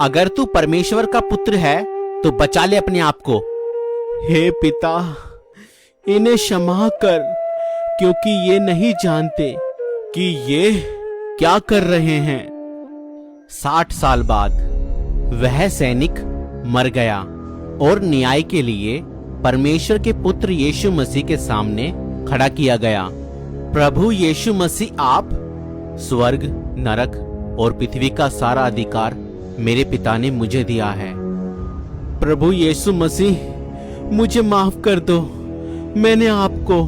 अगर तू परमेश्वर का पुत्र है तो बचा ले अपने आप को। हे पिता, इन्हें क्षमा कर, क्योंकि ये नहीं जानते कि ये क्या कर रहे हैं। 60 साल बाद वह सैनिक मर गया और न्याय के लिए परमेश्वर के पुत्र यीशु मसीह के सामने खड़ा किया गया। प्रभु यीशु मसीह, आप स्वर्ग, नरक और पृथ्वी का सारा अधिकार मेरे पिता ने मुझे दिया है। प्रभु यीशु मसीह, मुझे माफ कर दो। मैंने आपको,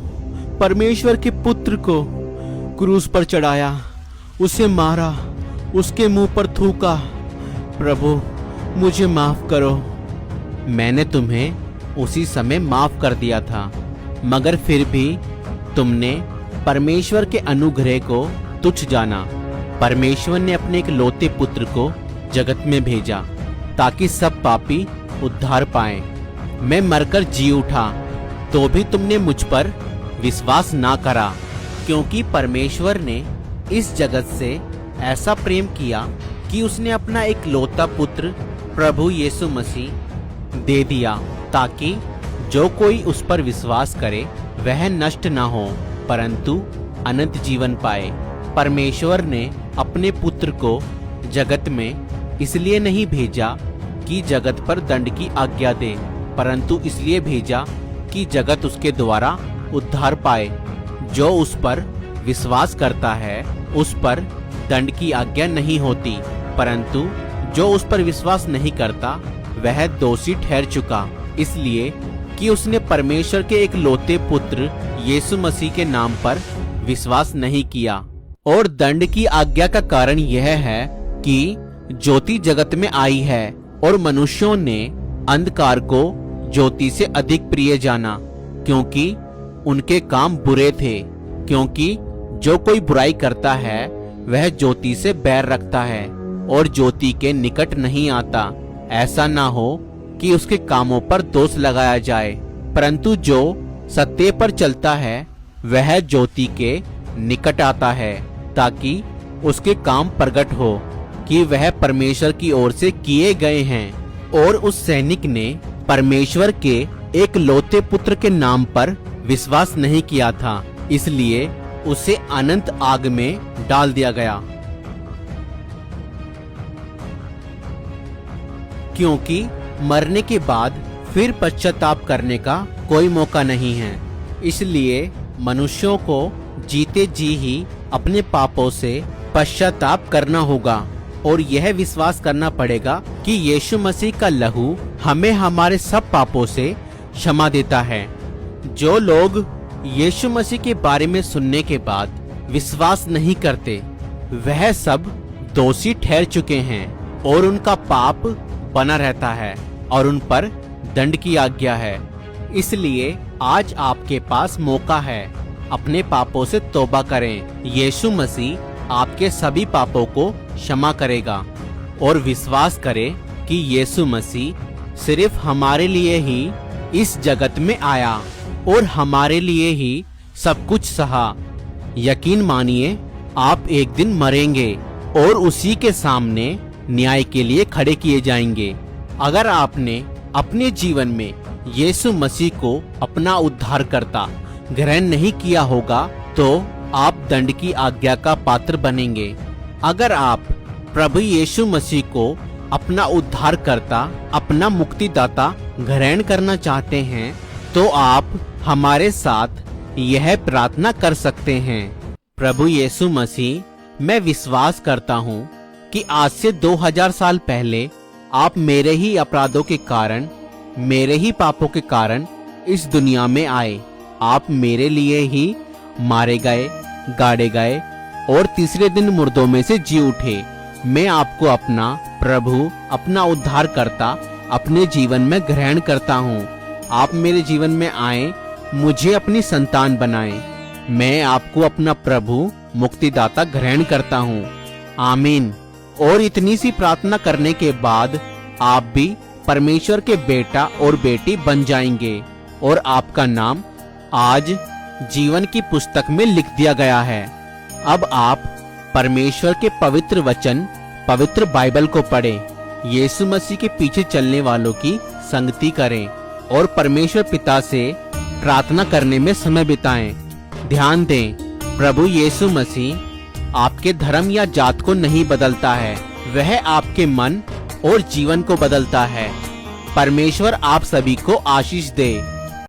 परमेश्वर के पुत्र को क्रूस पर चढ़ाया, उसे मारा, उसके मुंह पर थूका। प्रभु, मुझे माफ करो। मैंने तुम्हें उसी समय माफ कर दिया था, मगर फिर भी तुमने परमेश्वर के अनुग्रह को तुच्छ जाना। परमेश्वर ने अपने एक लौते पुत्र को जगत में भेजा ताकि सब पापी उद्धार पाएं। मैं मरकर जी उठा तो भी तुमने मुझ पर विश्वास ना करा, क्योंकि परमेश्वर ने इस जगत से ऐसा प्रेम किया कि उसने अपना एक लौता पुत्र प्रभु यीशु मसीह दे दिया, ताकि जो कोई उस पर विश्वास करे वह नष्ट ना हो परंतु अनंत जीवन पाए। परमेश्वर ने अपने पुत्र को जगत में इसलिए नहीं भेजा कि जगत पर दंड की आज्ञा दे, परंतु इसलिए भेजा कि जगत उसके द्वारा उद्धार पाए। जो उस पर विश्वास करता है उस पर दंड की आज्ञा नहीं होती, परंतु जो उस पर विश्वास नहीं करता वह दोषी ठहर चुका, इसलिए कि उसने परमेश्वर के एक लौते पुत्र यीशु मसीह के नाम पर विश्वास नहीं किया। और दंड की आज्ञा का कारण यह है कि ज्योति जगत में आई है और मनुष्यों ने अंधकार को ज्योति से अधिक प्रिय जाना, क्योंकि उनके काम बुरे थे। क्योंकि जो कोई बुराई करता है वह ज्योति से बैर रखता है और ज्योति के निकट नहीं आता, ऐसा ना हो कि उसके कामों पर दोष लगाया जाए। परंतु जो सत्य पर चलता है वह ज्योति के निकट आता है, ताकि उसके काम प्रकट हो कि वह परमेश्वर की ओर से किए गए हैं। और उस सैनिक ने परमेश्वर के एक लौते पुत्र के नाम पर विश्वास नहीं किया था, इसलिए उसे अनंत आग में डाल दिया गया। क्योंकि मरने के बाद फिर पश्चाताप करने का कोई मौका नहीं है, इसलिए मनुष्यों को जीते जी ही अपने पापों से पश्चाताप करना होगा और यह विश्वास करना पड़ेगा कि यीशु मसीह का लहू हमें हमारे सब पापों से क्षमा देता है। जो लोग यीशु मसीह के बारे में सुनने के बाद विश्वास नहीं करते वह सब दोषी ठहर चुके हैं और उनका पाप बना रहता है और उन पर दंड की आज्ञा है। इसलिए आज आपके पास मौका है, अपने पापों से तौबा करें। यीशु मसीह आपके सभी पापों को क्षमा करेगा और विश्वास करें कि यीशु मसीह सिर्फ हमारे लिए ही इस जगत में आया और हमारे लिए ही सब कुछ सहा। यकीन मानिए, आप एक दिन मरेंगे और उसी के सामने न्याय के लिए खड़े किए जाएंगे। अगर आपने अपने जीवन में यीशु मसीह को अपना उद्धारकर्ता ग्रहण नहीं किया होगा तो आप दंड की आज्ञा का पात्र बनेंगे। अगर आप प्रभु यीशु मसीह को अपना उद्धारकर्ता, अपना मुक्तिदाता ग्रहण करना चाहते हैं तो आप हमारे साथ यह प्रार्थना कर सकते हैं। प्रभु यीशु मसीह, मैं विश्वास करता हूँ कि आज से 2000 साल पहले आप मेरे ही अपराधों के कारण, मेरे ही पापों के कारण इस दुनिया में आए। आप मेरे लिए ही मारे गए, गाड़े गए और तीसरे दिन मुर्दों में से जी उठे। मैं आपको अपना प्रभु, अपना उद्धारकर्ता अपने जीवन में ग्रहण करता हूँ। आप मेरे जीवन में आए, मुझे अपनी संतान बनाएं। मैं आपको अपना प्रभु, मुक्तिदाता ग्रहण करता हूँ। आमीन। और इतनी सी प्रार्थना करने के बाद आप भी परमेश्वर के बेटा और बेटी बन जाएंगे और आपका नाम आज जीवन की पुस्तक में लिख दिया गया है। अब आप परमेश्वर के पवित्र वचन, पवित्र बाइबल को पढ़ें यीशु मसीह के पीछे चलने वालों की संगति करें और परमेश्वर पिता से प्रार्थना करने में समय बिताएं। ध्यान दें, प्रभु यीशु मसीह आपके धर्म या जात को नहीं बदलता है, वह आपके मन और जीवन को बदलता है। परमेश्वर आप सभी को आशीष दे।